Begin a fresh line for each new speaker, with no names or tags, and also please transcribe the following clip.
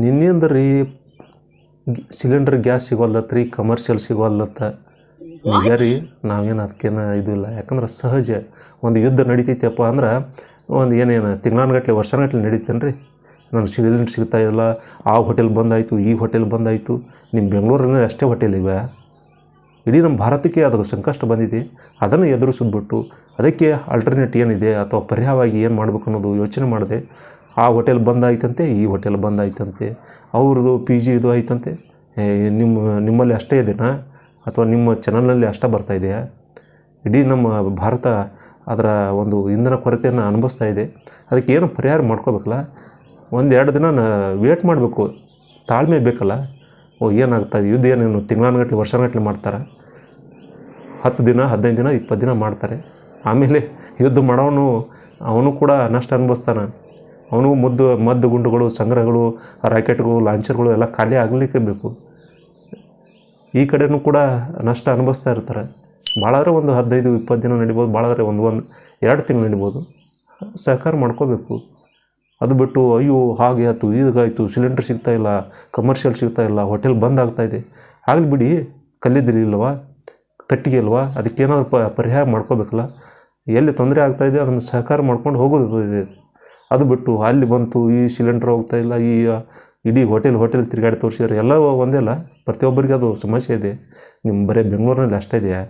ನಿನ್ನೆಂದ ರೀ cylinder gas ಸಿಗೋಲ್ಲತ್ತ ರೀ, commercial ಸಿಗೋಲ್ಲತ್ತ. ನಿಜ ರೀ, ನಾವೇನು ಅದಕ್ಕೇನು ಇದು ಇಲ್ಲ. ಯಾಕಂದ್ರೆ ಸಹಜ ಒಂದು ಯುದ್ಧ ನಡೀತೈತಪ್ಪ ಅಂದ್ರೆ ಒಂದು ಏನೇನು ತಿಂಗಳಾನುಗಟ್ಲೆ ವರ್ಷಾನುಗಟ್ಲೆ ನಡೀತೇನೆ ರೀ. ನನಗೆ ಸಿಲಿಂಡರ್ ಸಿಗ್ತಾ ಇಲ್ಲ, ಆ ಹೋಟೆಲ್ ಬಂದಾಯಿತು, ಈ ಹೋಟೆಲ್ ಬಂದಾಯಿತು. ನಿಮ್ಮ ಬೆಂಗಳೂರಲ್ಲಿ ಅಷ್ಟೇ ಹೋಟೆಲ್ ಇವೆ. ಇಡೀ ನಮ್ಮ ಭಾರತಕ್ಕೆ ಅದು ಸಂಕಷ್ಟ ಬಂದಿದೆ. ಅದನ್ನು ಎದುರಿಸಿದ್ಬಿಟ್ಟು ಅದಕ್ಕೆ ಆಲ್ಟರ್ನೇಟ್ ಏನಿದೆ ಅಥವಾ ಪರ್ಯಾಯವಾಗಿ ಏನು ಮಾಡಬೇಕು ಅನ್ನೋದು ಯೋಚನೆ ಮಾಡಿದೆ. ಆ ಹೋಟೆಲ್ ಬಂದಾಯ್ತಂತೆ, ಈ ಹೋಟೆಲ್ ಬಂದಾಯ್ತಂತೆ, ಅವ್ರದ್ದು PG ಇದು ಆಯ್ತಂತೆ. ನಿಮ್ಮಲ್ಲಿ ಅಷ್ಟೇ ಇದೆನಾ ಅಥವಾ ನಿಮ್ಮ ಚಾನಲ್ನಲ್ಲಿ ಅಷ್ಟೇ ಬರ್ತಾಯಿದೆಯಾ? ಇಡೀ ನಮ್ಮ ಭಾರತ ಅದರ ಒಂದು ಇಂಧನ ಕೊರತೆಯನ್ನು ಅನುಭವಿಸ್ತಾ ಇದೆ. ಅದಕ್ಕೆ ಏನು ಪರಿಹಾರ ಮಾಡ್ಕೋಬೇಕಲ್ಲ. 1-2 ದಿನ ವೇಟ್ ಮಾಡಬೇಕು, ತಾಳ್ಮೆ ಬೇಕಲ್ಲ. ಏನಾಗ್ತಾಯಿದೆ ಯುದ್ಧ, ಏನೇನು ತಿಂಗಳಾನುಗಟ್ಲೆ ವರ್ಷಾನುಗಟ್ಲೆ ಮಾಡ್ತಾರೆ. 10 ದಿನ 15 ದಿನ 20 ದಿನ ಮಾಡ್ತಾರೆ. ಆಮೇಲೆ ಯುದ್ಧ ಮಾಡೋನು ಅವನು ಕೂಡ ನಷ್ಟ ಅನುಭವಿಸ್ತಾನೆ. ಅವನು ಮದ್ದು ಗುಂಡುಗಳು, ಸಂಗ್ರಹಗಳು, ರಾಕೆಟ್ಗಳು, ಲಾಂಚರ್ಗಳು ಎಲ್ಲ ಖಾಲಿ ಆಗಲಿಕ್ಕೆ ಬೇಕು. ಈ ಕಡೆಯೂ ಕೂಡ ನಷ್ಟ ಅನುಭವಿಸ್ತಾ ಇರ್ತಾರೆ. ಭಾಳಾದ್ರೆ ಒಂದು 15-20 ದಿನ ನಡಿಬೋದು, ಭಾಳಾದ್ರೆ 1-2 ತಿಂಗಳು ನಡಿಬೋದು. ಸಹಕಾರ ಮಾಡ್ಕೋಬೇಕು. ಅದು ಬಿಟ್ಟು ಅಯ್ಯೋ ಹಾಗೆ ಆಯಿತು, ಈಗಾಯಿತು, ಸಿಲಿಂಡರ್ ಸಿಗ್ತಾಯಿಲ್ಲ, ಕಮರ್ಷಿಯಲ್ ಸಿಗ್ತಾಯಿಲ್ಲ, ಹೋಟೆಲ್ ಬಂದ್ ಆಗ್ತಾಯಿದೆ. ಆಗಲಿ ಬಿಡಿ, ಕಲ್ಲಿದ್ದಿರಿ ಇಲ್ವಾ, ಕಟ್ಟಿಗೆ ಇಲ್ವಾ, ಅದಕ್ಕೇನಾದ್ರು ಪರಿಹಾರ ಮಾಡ್ಕೋಬೇಕಲ್ಲ. ಎಲ್ಲಿ ತೊಂದರೆ ಆಗ್ತಾಯಿದೆ ಅದನ್ನು ಸಹಕಾರ ಮಾಡ್ಕೊಂಡು ಹೋಗೋದು ಇದೆ. ಅದು ಬಿಟ್ಟು ಅಲ್ಲಿ ಬಂತು, ಈ ಸಿಲಿಂಡರ್ ಹೋಗ್ತಾಯಿಲ್ಲ, ಈ ಇಡೀ ಹೋಟೆಲ್ ತಿರುಗಾಡಿ ತೋರಿಸಿದ್ರೆ ಎಲ್ಲ ಒಂದೇ ಅಲ್ಲ. ಪ್ರತಿಯೊಬ್ಬರಿಗೆ ಅದು ಸಮಸ್ಯೆ ಇದೆ. ನಿಮ್ಮ ಬರೀ ಬೆಂಗಳೂರಿನಲ್ಲಿ ಅಷ್ಟೇ ಇದೆಯಾ?